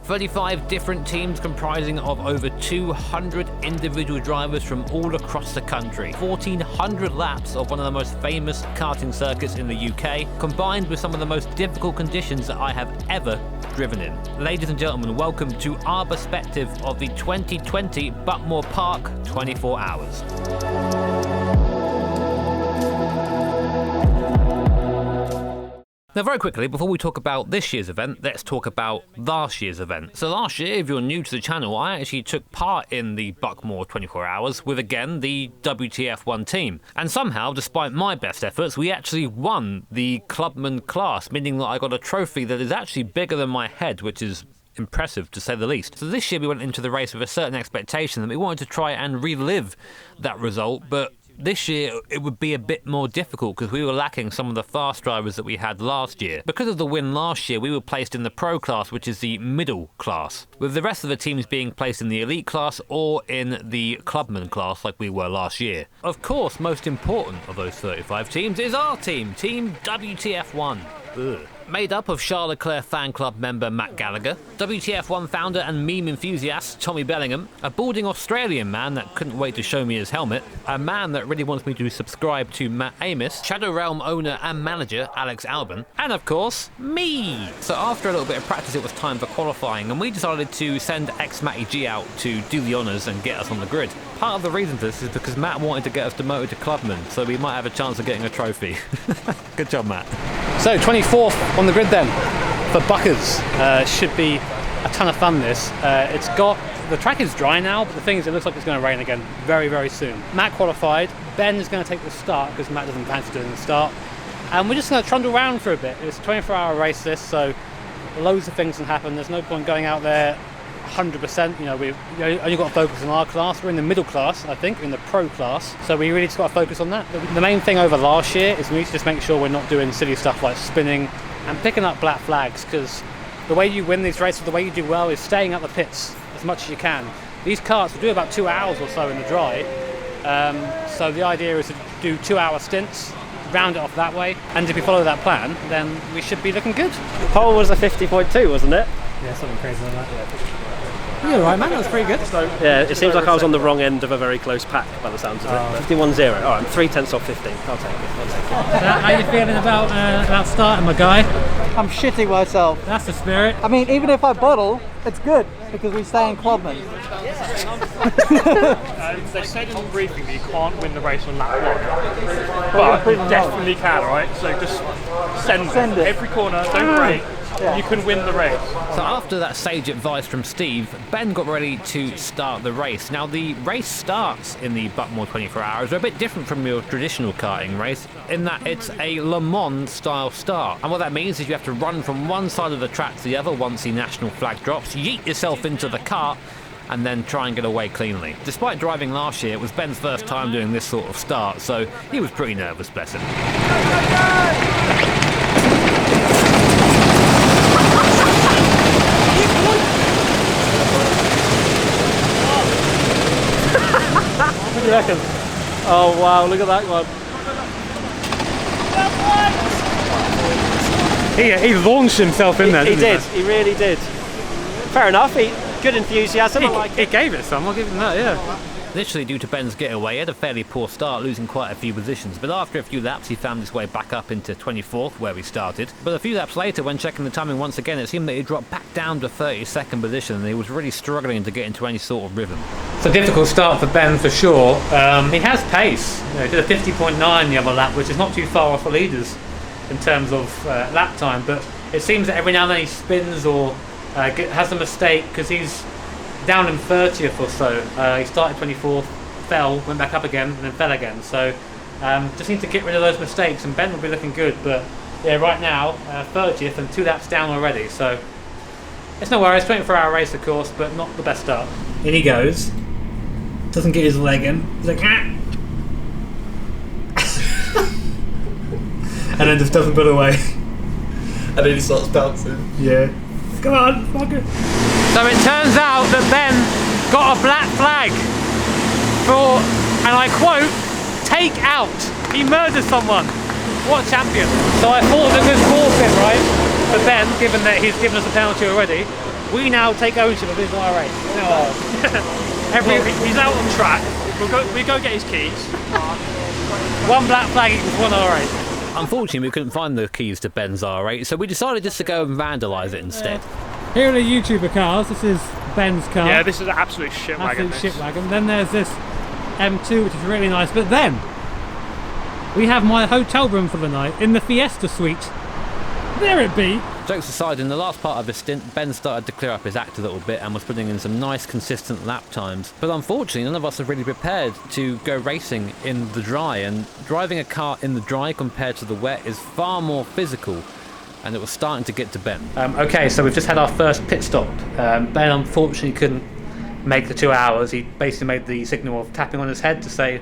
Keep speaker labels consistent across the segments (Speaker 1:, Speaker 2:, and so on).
Speaker 1: 35 different teams comprising of over 200 individual drivers from all across the country. 1,400 laps of one of the most famous karting circuits in the UK, combined with some of the most difficult conditions that I have ever driven in. Ladies and gentlemen, welcome to our perspective of the 2020 Buckmore Park 24 Hours. Now, very quickly, before we talk about this year's event, let's talk about last year's event. So last year, if you're new to the channel, I actually took part in the Buckmore 24 Hours with, again, the WTF1 team. And somehow, despite my best efforts, we actually won the clubman class, meaning that I got a trophy that is actually bigger than my head, which is impressive to say the least. So this year we went into the race with a certain expectation that we wanted to try and relive that result, but this year it would be a bit more difficult because we were lacking some of the fast drivers that we had last year. Because of the win last year, we were placed in the pro class, which is the middle class, with the rest of the teams being placed in the elite class or in the clubman class like we were last year. Of course, most important of those 35 teams is our team, Team WTF1. Made up of Charles Leclerc fan club member Matt Gallagher, WTF1 founder and meme enthusiast Tommy Bellingham, a balding Australian man that couldn't wait to show me his helmet, a man that really wants me to subscribe to Matt Amos, Shadow Realm owner and manager Alex Albon, and of course, me! So after a little bit of practice it was time for qualifying, and we decided to send ex-Matty G out to do the honours and get us on the grid. Part of the reason for this is because Matt wanted to get us demoted to clubman, so we might have a chance of getting a trophy. Good job, Matt.
Speaker 2: So 24th on the grid then for Buckers. Should be a ton of fun this. The track is dry now, but the thing is it looks like it's going to rain again very, very soon. Matt qualified. Ben is going to take the start because Matt doesn't fancy doing the start. And we're just going to trundle around for a bit. It's a 24-hour race this, so loads of things can happen. There's no point going out there 100%, we've only got to focus on our class. We're in the middle class, I think, in the pro class, so we really just got to focus on that. The main thing over last year is we need to just make sure we're not doing silly stuff like spinning and picking up black flags, because the way you win these races, the way you do well, is staying at the pits as much as you can. These karts will do about 2 hours or so in the dry, so the idea is to do 2-hour stints, round it off that way, and if we follow that plan, then we should be looking good.
Speaker 3: The pole was a 50.2, wasn't it?
Speaker 2: Yeah, something crazy like that. You're right, man, that was pretty good.
Speaker 3: Yeah, it seems like I was on the wrong end of a very close pack by the sounds of it. 51.0. Alright, I'm 3/10 off 15. I'll take it.
Speaker 2: How are you feeling about starting, my guy?
Speaker 4: I'm shitting myself.
Speaker 2: That's the spirit.
Speaker 4: I mean, even if I bottle, it's good because we stay in clubman.
Speaker 5: They said in the briefing that you can't win the race on lap 1, but you definitely can, alright? So just send it. Every corner, don't brake. Yeah. You can win the race.
Speaker 1: So after that sage advice from Steve, Ben got ready to start the race. Now the race starts in the Buckmore 24 Hours are a bit different from your traditional karting race in that it's a Le Mans style start. And what that means is you have to run from one side of the track to the other once the national flag drops, yeet yourself into the cart, and then try and get away cleanly. Despite driving last year, it was Ben's first time doing this sort of start, so he was pretty nervous, bless him.
Speaker 3: What do you reckon? Oh wow, look at that one.
Speaker 2: He launched himself in there,
Speaker 3: He did, he really did. Fair enough, good enthusiasm, I like it.
Speaker 2: He gave it some, I'll give him that, yeah.
Speaker 1: Literally due to Ben's getaway, he had a fairly poor start, losing quite a few positions, but after a few laps he found his way back up into 24th where we started. But a few laps later, when checking the timing once again, it seemed that he dropped back down to 32nd position and he was really struggling to get into any sort of rhythm.
Speaker 2: It's a difficult start for Ben for sure. He has pace. He did a 50.9 the other lap, which is not too far off the leaders in terms of lap time, but it seems that every now and then he spins or has a mistake because he's down in 30th or so. He started 24th, fell, went back up again, and then fell again. So just need to get rid of those mistakes, and Ben will be looking good. But yeah, right now 30th and 2 laps down already. So it's no worries. 24-hour race, of course, but not the best start. In he goes. Doesn't get his leg in. He's like, ah. And then just doesn't put away.
Speaker 6: And then he starts bouncing.
Speaker 2: Yeah. Come on, fuck it. So it turns out that Ben got a black flag for, and I quote, take out. He murdered someone. What a champion. So I thought it was a good forfeit, right, for Ben, given that he's given us a penalty already. we now take ownership of his race.
Speaker 5: He's out on track. We go get his keys.
Speaker 2: One black flag equals one R8.
Speaker 1: Unfortunately, we couldn't find the keys to Ben's R8, so we decided just to go and vandalise it instead.
Speaker 2: Here are the YouTuber cars. This is Ben's car.
Speaker 5: Yeah, this is an absolute shit wagon.
Speaker 2: Absolute shit wagon. Then there's this M2, which is really nice. But then we have my hotel room for the night in the Fiesta suite. There it be.
Speaker 1: Jokes aside, in the last part of his stint, Ben started to clear up his act a little bit and was putting in some nice, consistent lap times. But unfortunately, none of us are really prepared to go racing in the dry, and driving a car in the dry compared to the wet is far more physical, and it was starting to get to Ben.
Speaker 2: Okay, so we've just had our first pit stop. Ben unfortunately couldn't make the 2 hours. He basically made the signal of tapping on his head to say,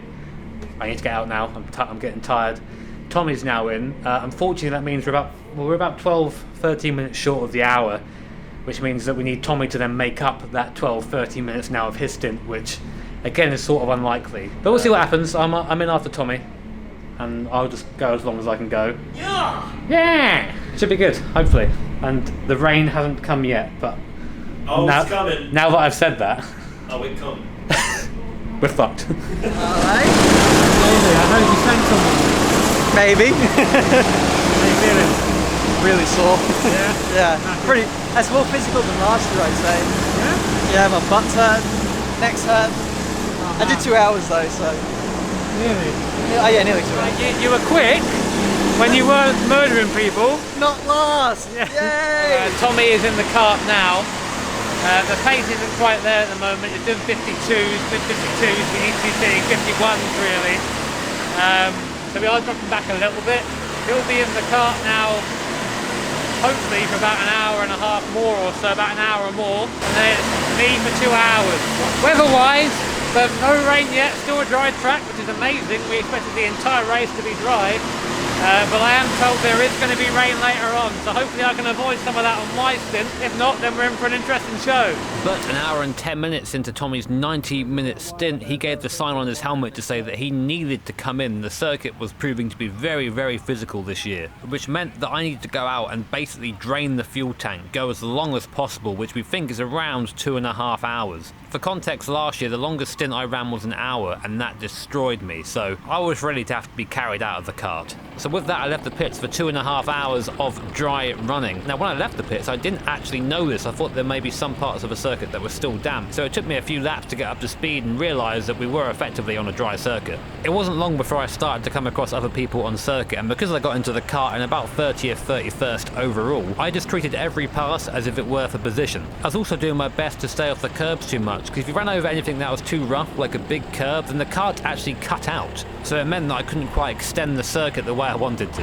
Speaker 2: I need to get out now, I'm getting tired. Tommy's now in. Unfortunately, that means we're about 12-13 minutes short of the hour, which means that we need Tommy to then make up that 12-13 minutes now of his stint, which again is sort of unlikely. But we'll see what happens. I'm in after Tommy, and I'll just go as long as I can go. Yeah! Should be good, hopefully. And the rain hasn't come yet, but
Speaker 3: It's coming.
Speaker 2: now that I've said that,
Speaker 3: It come.
Speaker 2: we're fucked.
Speaker 4: Alright.
Speaker 2: I heard you sang something.
Speaker 4: Maybe.
Speaker 2: How you feeling?
Speaker 4: Really sore.
Speaker 2: Yeah?
Speaker 4: Yeah. That's more physical than last year, I'd say. Yeah, my butt's hurt, neck's hurt. I did 2 hours though, so.
Speaker 2: Really?
Speaker 4: Yeah, nearly 2 hours.
Speaker 2: You were quick when you weren't murdering people.
Speaker 4: Not last! Yay!
Speaker 2: Tommy is in the cart now. The pace isn't quite there at the moment. It's doing 52s, mid-52s. We need to be seeing 51s really. So we are dropping back a little bit. He'll be in the cart now, hopefully for about an hour and a half more or so, about an hour or more. And then it's me for 2 hours. Weather-wise, there's no rain yet, still a dry track, which is amazing. We expected the entire race to be dry. But I am told there is going to be rain later on, so hopefully I can avoid some of that on my stint. If not, then we're in for an interesting show.
Speaker 1: But an hour and 10 minutes into Tommy's 90-minute stint, he gave the sign on his helmet to say that he needed to come in. The circuit was proving to be very, very physical this year, which meant that I needed to go out and basically drain the fuel tank, go as long as possible, which we think is around 2.5 hours. For context, last year the longest stint I ran was an hour, and that destroyed me, so I was ready to have to be carried out of the cart. So with that, I left the pits for 2.5 hours of dry running. Now when I left the pits, I didn't actually know this. I thought there may be some parts of a circuit that were still damp, so it took me a few laps to get up to speed and realise that we were effectively on a dry circuit. It wasn't long before I started to come across other people on circuit, and because I got into the cart in about 30th, 31st overall, I just treated every pass as if it were for position. I was also doing my best to stay off the curbs too much, because if you ran over anything that was too rough, like a big curb, then the cart actually cut out. So it meant that I couldn't quite extend the circuit the way I wanted to.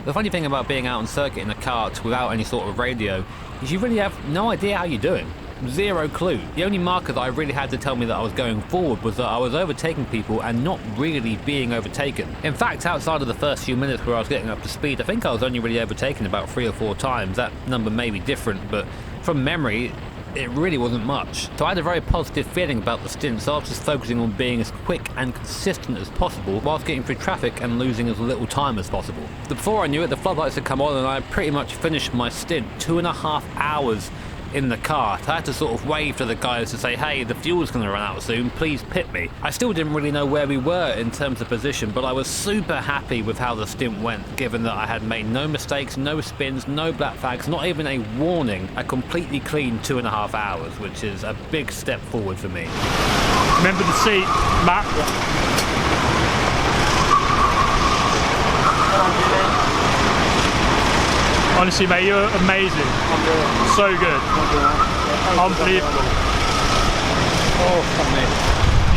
Speaker 1: The funny thing about being out on circuit in a cart without any sort of radio is you really have no idea how you're doing. Zero clue. The only marker that I really had to tell me that I was going forward was that I was overtaking people and not really being overtaken. In fact, outside of the first few minutes where I was getting up to speed, I think I was only really overtaken about 3 or 4 times. That number may be different, but from memory, it really wasn't much. So I had a very positive feeling about the stint, so I was just focusing on being as quick and consistent as possible whilst getting through traffic and losing as little time as possible. But before I knew it, the floodlights had come on and I pretty much finished my stint. 2.5 hours in the cart. I had to sort of wave to the guys to say, hey, the fuel's going to run out soon, please pit me. I still didn't really know where we were in terms of position, but I was super happy with how the stint went, given that I had made no mistakes, no spins, no black flags, not even a warning. A completely clean 2.5 hours, which is a big step forward for me.
Speaker 5: Remember the seat, Matt? Honestly, mate, you're amazing. So good. Unbelievable.
Speaker 2: Oh, fuck me.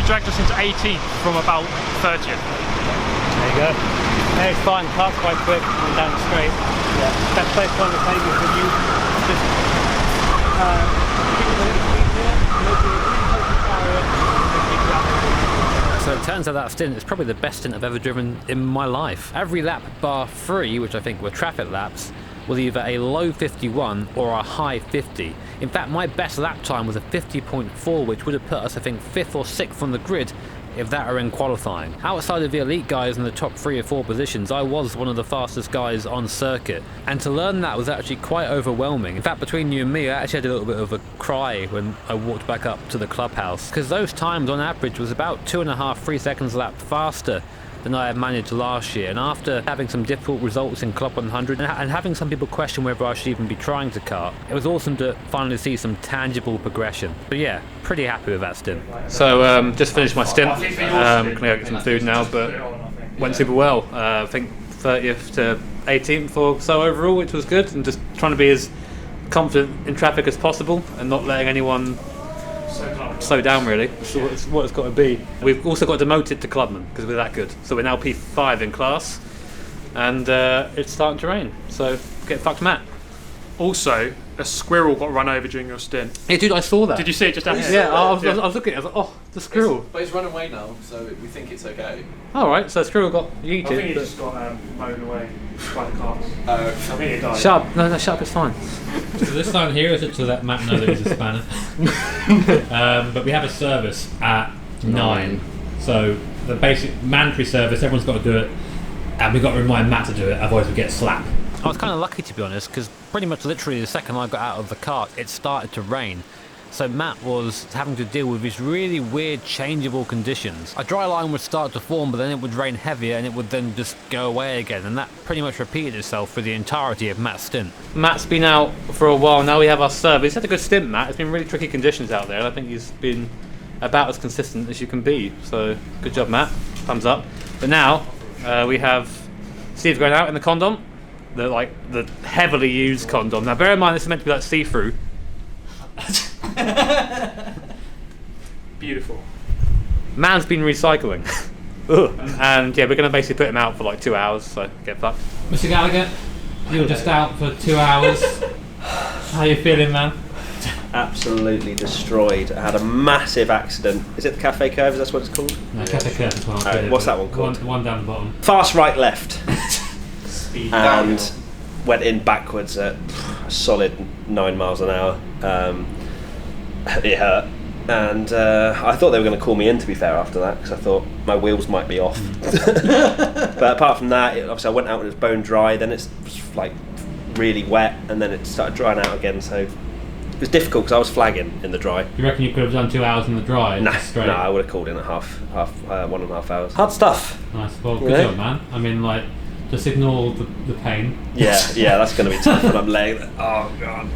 Speaker 5: You dragged us into 18th from about 30th.
Speaker 2: There you go. Yeah, it's fine. Cart's quite quick. I'm down the straight. Yeah. Best place on the table for you. Just
Speaker 1: So it turns out that stint is probably the best stint I've ever driven in my life. Every lap bar 3, which I think were traffic laps, was either a low 51 or a high 50. In fact, my best lap time was a 50.4, which would have put us, I think, 5th or 6th on the grid if that are in qualifying. Outside of the elite guys in the top 3 or 4 positions, I was one of the fastest guys on circuit, and to learn that was actually quite overwhelming. In fact, between you and me, I actually had a little bit of a cry when I walked back up to the clubhouse, because those times on average was about 2.5–3 seconds a lap faster than I had managed last year. And after having some difficult results in Club 100 and having some people question whether I should even be trying to kart, it was awesome to finally see some tangible progression. But yeah, pretty happy with that stint.
Speaker 2: So just finished my stint. Gonna go get some food now, but went super well. I think 30th to 18th or so overall, which was good, and just trying to be as confident in traffic as possible and not letting anyone slow down, really. It's what it's got to be. We've also got demoted to clubman because we're that good, so we're now P5 in class, and it's starting to rain, so get fucked, Matt.
Speaker 5: Also, a squirrel got run over during your stint.
Speaker 2: Yeah, dude, I saw that.
Speaker 5: Did you see it just happen?
Speaker 2: Yeah, I was looking at it, I was like, oh, the squirrel.
Speaker 6: But he's run away now, so we think it's okay.
Speaker 2: Alright, so the squirrel got yeeted.
Speaker 5: I think he just got mowed away by the cars. I think it died.
Speaker 2: Shut up, no, shut up, it's fine.
Speaker 1: So this sign here is to let Matt know that he's a spanner. But we have a service at 9. So the basic mandatory service, everyone's got to do it, and we've got to remind Matt to do it, otherwise we get slapped. I was kind of lucky, to be honest, because pretty much literally the second I got out of the cart, it started to rain. So Matt was having to deal with these really weird changeable conditions. A dry line would start to form, but then it would rain heavier and it would then just go away again, and that pretty much repeated itself for the entirety of Matt's stint.
Speaker 2: Matt's been out for a while now. We have our service. He's had a good stint, Matt. It's been really tricky conditions out there, and I think he's been about as consistent as you can be. So good job, Matt. Thumbs up. But now we have Steve going out in the condom, the heavily used condom. Now bear in mind this is meant to be like see-through.
Speaker 5: Beautiful.
Speaker 2: Man's been recycling. And yeah, we're going to basically put him out for like 2 hours, so get fucked.
Speaker 1: Mr. Gallagher, you were just out for 2 hours. How you feeling, man?
Speaker 3: Absolutely destroyed. I had a massive accident. Is it the Cafe Curves? That's what it's called?
Speaker 1: No, Cafe Curve as well.
Speaker 3: What's that one called?
Speaker 1: The one down the bottom.
Speaker 3: Fast right left. And went in backwards at a solid 9 miles an hour. It hurt, and I thought they were going to call me in, to be fair, after that, because I thought my wheels might be off. But apart from that, obviously I went out and it was bone dry, then it's like really wet, and then it started drying out again, so it was difficult because I was flagging in the dry.
Speaker 1: You reckon you could have done 2 hours in the dry?
Speaker 3: No, I would have called in at 1.5 hours. Hard stuff.
Speaker 1: Nice, well, good job, man. I mean, like, just ignore the pain.
Speaker 3: Yeah, that's going to be tough when I'm laying there. Oh god.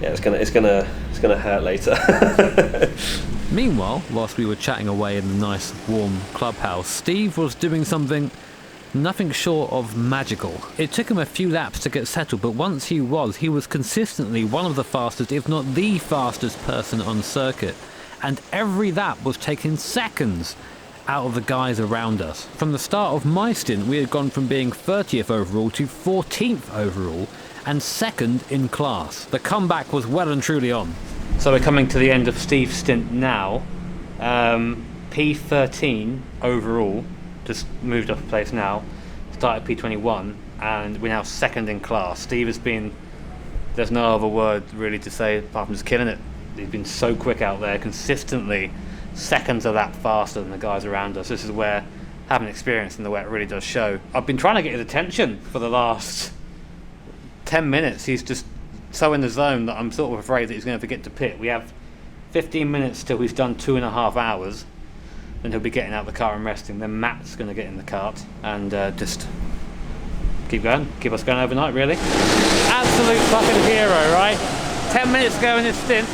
Speaker 3: Yeah, it's gonna hurt later.
Speaker 1: Meanwhile, whilst we were chatting away in the nice warm clubhouse, Steve was doing something nothing short of magical. It took him a few laps to get settled, but once he was consistently one of the fastest, if not the fastest person on circuit, and every lap was taking seconds out of the guys around us. From the start of my stint, we had gone from being 30th overall to 14th overall, and second in class. The comeback was well and truly on.
Speaker 2: So we're coming to the end of Steve's stint now. P13 overall, just moved up a place now. Started P21, and we're now second in class. Steve has been, there's no other word really to say apart from just killing it. He's been so quick out there, consistently seconds a lap faster than the guys around us. This is where having experience in the wet really does show. I've been trying to get his attention for the last 10 minutes. He's just so in the zone that I'm sort of afraid that he's going to forget to pit. We have 15 minutes till he's done 2.5 hours, then he'll be getting out of the car and resting. Then Matt's going to get in the cart and just keep us going overnight, really. Absolute fucking hero, right? 10 minutes ago in his stint,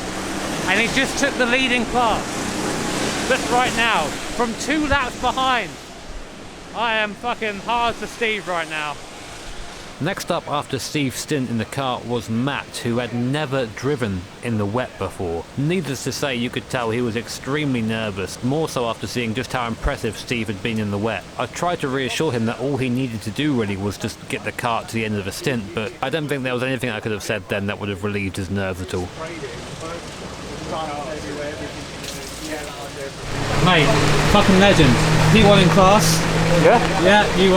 Speaker 2: and he just took the lead in class. Just right now, from 2 laps behind. I am fucking hard for Steve right now.
Speaker 1: Next up after Steve's stint in the kart was Matt, who had never driven in the wet before. Needless to say, you could tell he was extremely nervous, more so after seeing just how impressive Steve had been in the wet. I tried to reassure him that all he needed to do really was just get the kart to the end of the stint, but I don't think there was anything I could have said then that would have relieved his nerves at all.
Speaker 2: Mate, fucking legend. P1 in class. Yeah, you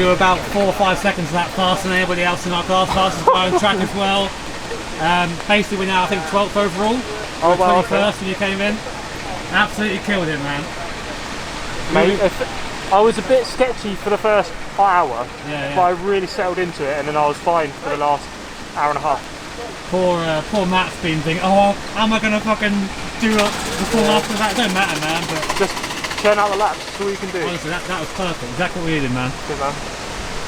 Speaker 2: were about 4 or 5 seconds that faster than anybody else in our class. Fastest guy on track as well. Basically, we're now I think 12th overall.
Speaker 5: Oh, well,
Speaker 2: 21st when you came in. Absolutely killed it, man.
Speaker 5: Mate, I was a bit sketchy for the first hour,
Speaker 2: Yeah.
Speaker 5: but I really settled into it, and then I was fine for the last hour and a half.
Speaker 2: Poor Matt's been thinking, oh, how am I going to fucking do it before after that? It don't matter, man, but
Speaker 5: Just churn out the laps, that's all you can do.
Speaker 2: honestly, that was perfect. Exactly what we needed, man.
Speaker 5: Good, man.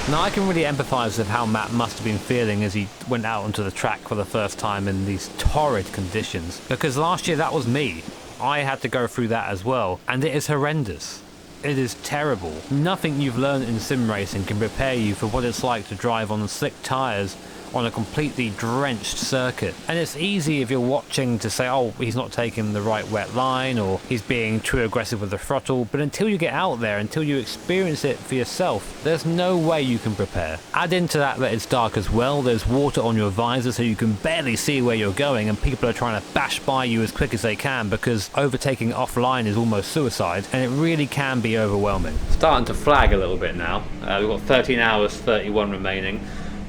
Speaker 1: Now I can really empathise with how Matt must have been feeling as he went out onto the track for the first time in these torrid conditions. Because last year that was me. I had to go through that as well, and it is horrendous. It is terrible. Nothing you've learned in sim racing can prepare you for what it's like to drive on slick tyres on a completely drenched circuit. And it's easy if you're watching to say, oh, he's not taking the right wet line, or he's being too aggressive with the throttle, but until you get out there, until you experience it for yourself, there's no way you can prepare. Add into that it's dark as well, there's water on your visor so you can barely see where you're going, and people are trying to bash by you as quick as they can because overtaking offline is almost suicide, and it really can be overwhelming. Starting to flag a little bit now. We've got 13 hours 31 remaining.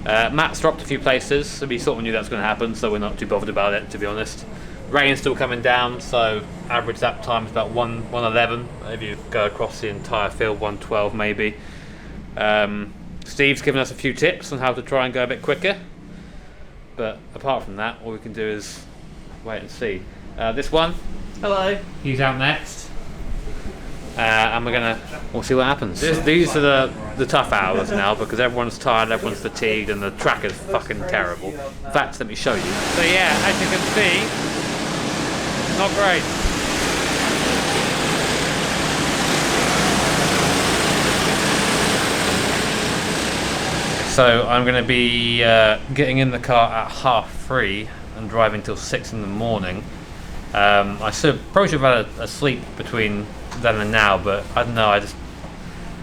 Speaker 1: Matt's dropped a few places, so we sort of knew that was going to happen, so we're not too bothered about it, to be honest. Rain's still coming down, so average lap time is about 1:11. If you go across the entire field, 1:12 maybe. Steve's given us a few tips on how to try and go a bit quicker, but apart from that, all we can do is wait and see. This one,
Speaker 4: Hello.
Speaker 2: He's out next.
Speaker 1: and we'll see what happens. These are the tough hours now because everyone's tired, everyone's fatigued, and the track is fucking terrible. In fact, let me show you. So yeah, as you can see, not great. So I'm going to be getting in the car at 3:30 and driving till 6 in the morning. I probably should have had a sleep between then and now, but I don't know,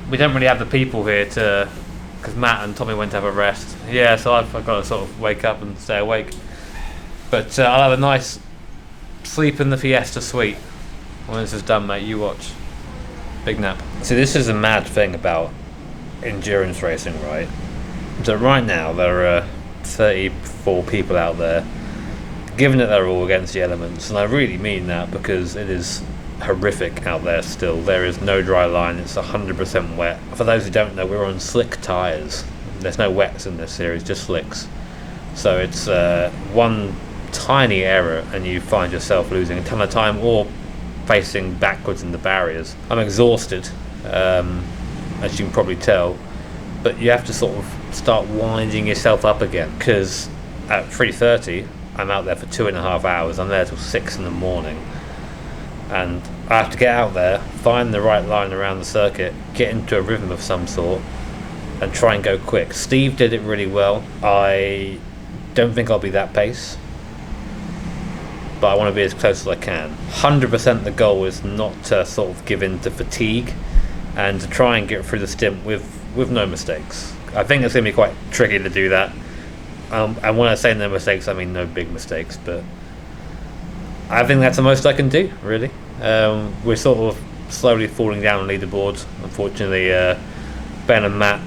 Speaker 1: we don't really have the people here because Matt and Tommy went to have a rest. Yeah, so I've got to sort of wake up and stay awake. But I'll have a nice sleep in the Fiesta suite when this is done, mate. You watch. Big nap. See, this is a mad thing about endurance racing, right? So right now there are 34 people out there, given that they're all against the elements, and I really mean that because it is horrific out there still. There is no dry line, it's 100% wet. For those who don't know, we're on slick tyres. There's no wets in this series, just slicks. So it's one tiny error and you find yourself losing a ton of time or facing backwards in the barriers. I'm exhausted, as you can probably tell, but you have to sort of start winding yourself up again, because at 3:30 I'm out there for 2.5 hours. I'm there till 6 in the morning, and I have to get out there, find the right line around the circuit, get into a rhythm of some sort, and try and go quick. Steve did it really well. I don't think I'll be that pace, but I want to be as close as I can. 100% the goal is not to sort of give in to fatigue and to try and get through the stint with no mistakes. I think it's going to be quite tricky to do that. And when I say no mistakes, I mean no big mistakes, but I think that's the most I can do, really. We're sort of slowly falling down on leaderboards. Unfortunately, Ben and Matt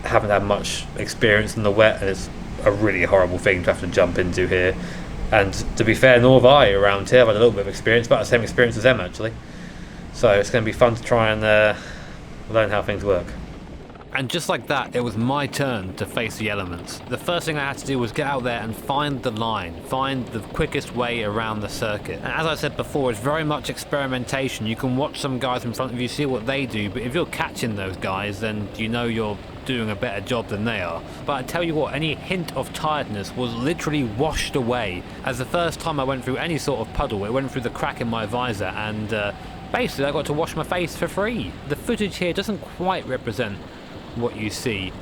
Speaker 1: haven't had much experience in the wet, and it's a really horrible thing to have to jump into here. And to be fair, nor have I around here. I've had a little bit of experience, about the same experience as them, actually. So it's going to be fun to try and learn how things work. And just like that, it was my turn to face the elements. The first thing I had to do was get out there and find the line, find the quickest way around the circuit. And as I said before, it's very much experimentation. You can watch some guys in front of you, see what they do, but if you're catching those guys, then you know you're doing a better job than they are. But I tell you what, any hint of tiredness was literally washed away. As the first time I went through any sort of puddle, it went through the crack in my visor, and basically I got to wash my face for free. The footage here doesn't quite represent what you see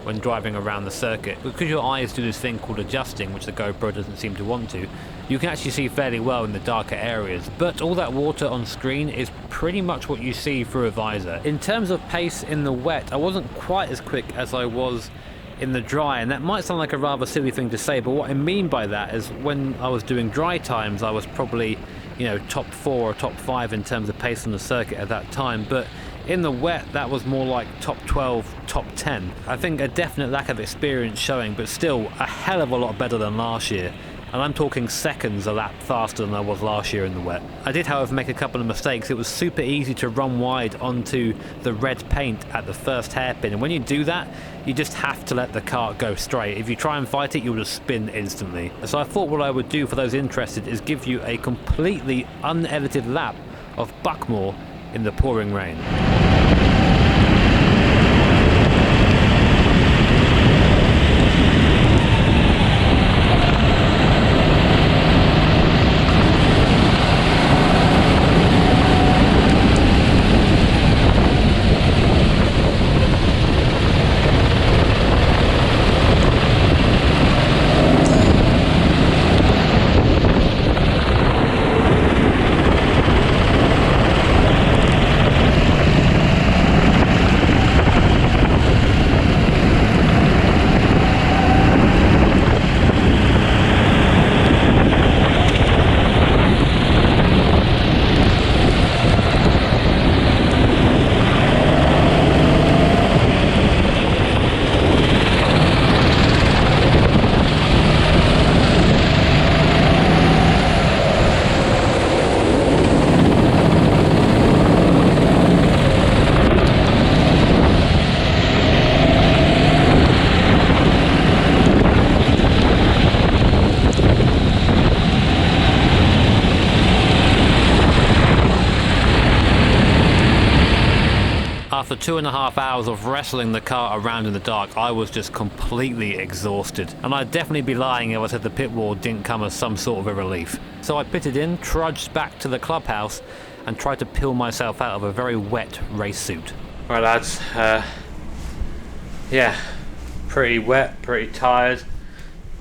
Speaker 1: when driving around the circuit. Because your eyes do this thing called adjusting, which the GoPro doesn't seem to want to, you can actually see fairly well in the darker areas, but all that water on screen is pretty much what you see through a visor. In terms of pace in the wet, I wasn't quite as quick as I was in the dry, and that might sound like a rather silly thing to say, but what I mean by that is when I was doing dry times, I was probably, top 4 or top 5 in terms of pace on the circuit at that time. But In the wet, that was more like top 12, top 10. I think a definite lack of experience showing, but still a hell of a lot better than last year. And I'm talking seconds a lap faster than I was last year in the wet. I did, however, make a couple of mistakes. It was super easy to run wide onto the red paint at the first hairpin, and when you do that, you just have to let the kart go straight. If you try and fight it, you'll just spin instantly. So I thought what I would do for those interested is give you a completely unedited lap of Buckmore in the pouring rain. After 2.5 hours of wrestling the car around in the dark, I was just completely exhausted. And I'd definitely be lying if I said the pit wall didn't come as some sort of a relief. So I pitted in, trudged back to the clubhouse, and tried to peel myself out of a very wet race suit.
Speaker 2: Right lads, yeah, pretty wet, pretty tired.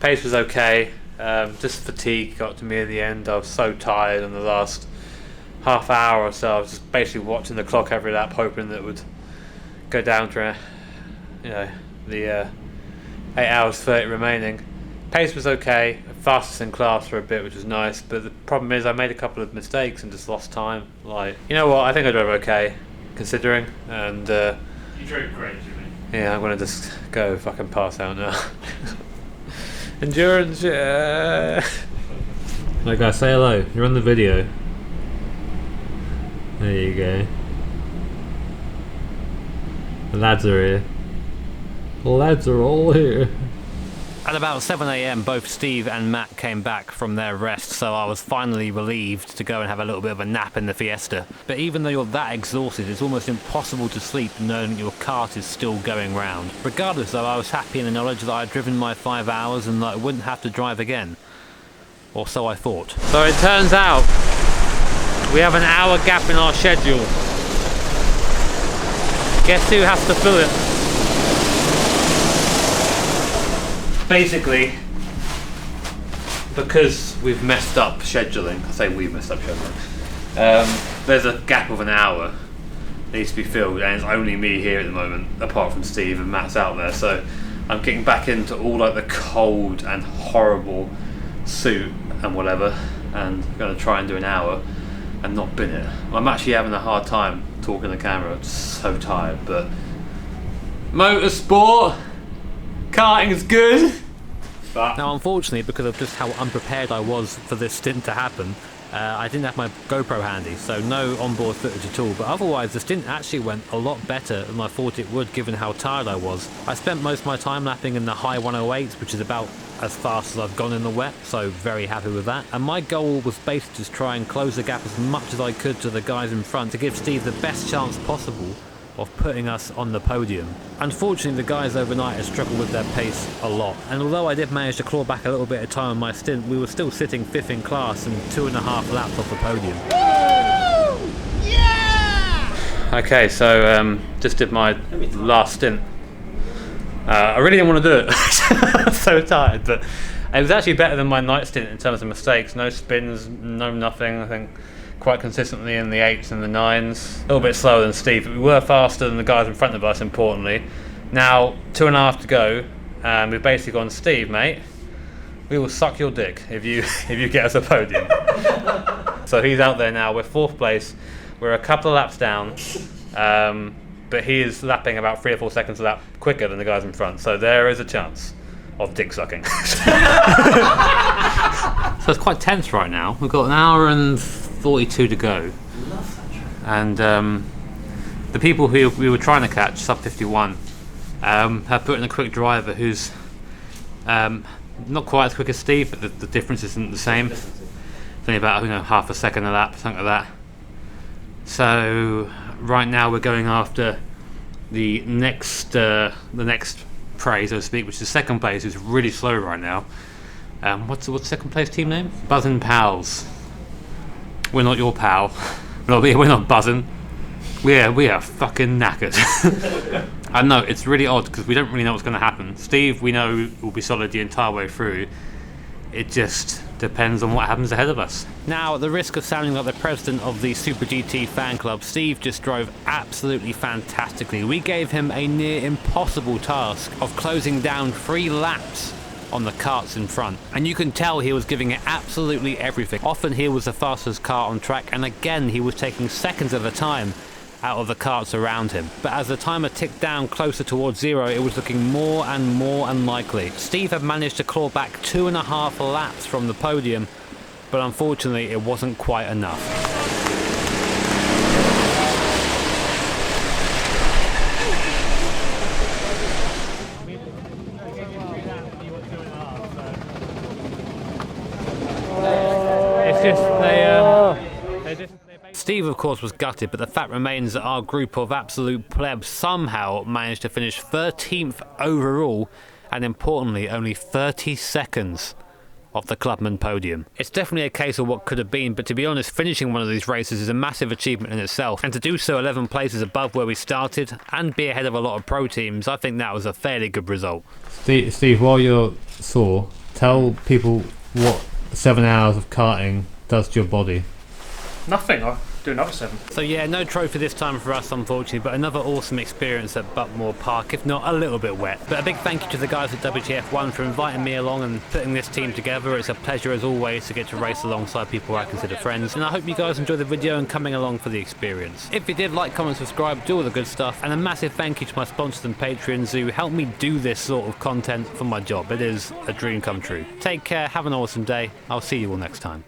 Speaker 2: Pace was okay, just fatigue got to me at the end. I was so tired in the last half hour or so. I was just basically watching the clock every lap, hoping that it would go down to, you know, the 8 hours 30 remaining. Pace was okay, fastest in class for a bit, which was nice, but the problem is I made a couple of mistakes and just lost time. Like, you know what, I think I drove okay, considering, and
Speaker 5: You drove great, Jimmy.
Speaker 2: yeah, I'm gonna just go fucking pass out now. Endurance, yeah. Like guys, say hello, you're on the video. There you go. The lads are here. The lads are all here.
Speaker 1: At about 7 AM, both Steve and Matt came back from their rest, so I was finally relieved to go and have a little bit of a nap in the Fiesta. But even though you're that exhausted, it's almost impossible to sleep knowing that your kart is still going round. Regardless though, I was happy in the knowledge that I'd driven my 5 hours and that I wouldn't have to drive again. Or so I thought.
Speaker 2: So it turns out we have an hour gap in our schedule. Guess who has to fill it? Basically, because we've messed up scheduling, I say we've messed up scheduling, there's a gap of an hour that needs to be filled, and it's only me here at the moment, apart from Steve, and Matt's out there, so I'm getting back into all like the cold and horrible suit and whatever, and I'm going to try and do an hour and not bin it. I'm actually having a hard time talking to the camera, I'm just so tired, but motorsport, karting is good. But
Speaker 1: Now unfortunately, because of just how unprepared I was for this stint to happen, I didn't have my GoPro handy, so no onboard footage at all, but otherwise the stint actually went a lot better than I thought it would given how tired I was. I spent most of my time lapping in the high 108s, which is about as fast as I've gone in the wet, so very happy with that. And my goal was basically just try and close the gap as much as I could to the guys in front to give Steve the best chance possible of putting us on the podium. Unfortunately, the guys overnight had struggled with their pace a lot, and although I did manage to claw back a little bit of time on my stint, we were still sitting 5th in class and 2.5 laps off the podium.
Speaker 2: okay, so just did my last stint. I really didn't want to do it. I'm so tired, but it was actually better than my night stint in terms of mistakes. No spins, no nothing. I think quite consistently in the 8s and the 9s. A little bit slower than Steve, but we were faster than the guys in front of us, importantly. Now, 2.5 to go, and we've basically gone, Steve, mate, we will suck your dick if you get us a podium. So he's out there now, we're 4th place, we're a couple of laps down. But he is lapping about 3 or 4 seconds a lap quicker than the guys in front, so there is a chance of dick sucking.
Speaker 1: So it's quite tense right now. We've got an hour and 42 to go. And the people who we were trying to catch, sub 51, have put in a quick driver who's not quite as quick as Steve, but the difference isn't the same. It's only about half a second a lap, something like that. So right now we're going after the next prey, so to speak, which is second place, who's really slow right now. What's second place team name? Buzzin' Pals. We're not your pal. We're not buzzing. We are fucking knackered. I know, it's really odd because we don't really know what's going to happen. Steve, we know, will be solid the entire way through. It just depends on what happens ahead of us. Now, at the risk of sounding like the president of the Super GT fan club, Steve just drove absolutely fantastically. We gave him a near impossible task of closing down 3 laps on the karts in front, and you can tell he was giving it absolutely everything. Often he was the fastest car on track, and again he was taking seconds at a time out of the karts around him. But as the timer ticked down closer towards 0, it was looking more and more unlikely. Steve had managed to claw back 2.5 laps from the podium, but unfortunately it wasn't quite enough. Steve, of course, was gutted, but the fact remains that our group of absolute plebs somehow managed to finish 13th overall, and importantly, only 30 seconds off the clubman podium. It's definitely a case of what could have been, but to be honest, finishing one of these races is a massive achievement in itself, and to do so 11 places above where we started, and be ahead of a lot of pro teams, I think that was a fairly good result.
Speaker 2: Steve, while you're sore, tell people what 7 hours of karting does to your body.
Speaker 5: Nothing. I'll do another 7.
Speaker 1: So yeah, no trophy this time for us, unfortunately, but another awesome experience at Buckmore Park, if not a little bit wet. But a big thank you to the guys at WTF1 for inviting me along and putting this team together. It's a pleasure as always to get to race alongside people I consider friends, and I hope you guys enjoy the video and coming along for the experience. If you did, like, comment, subscribe, do all the good stuff, and a massive thank you to my sponsors and patrons who help me do this sort of content for my job. It is a dream come true. Take care, have an awesome day. I'll see you all next time.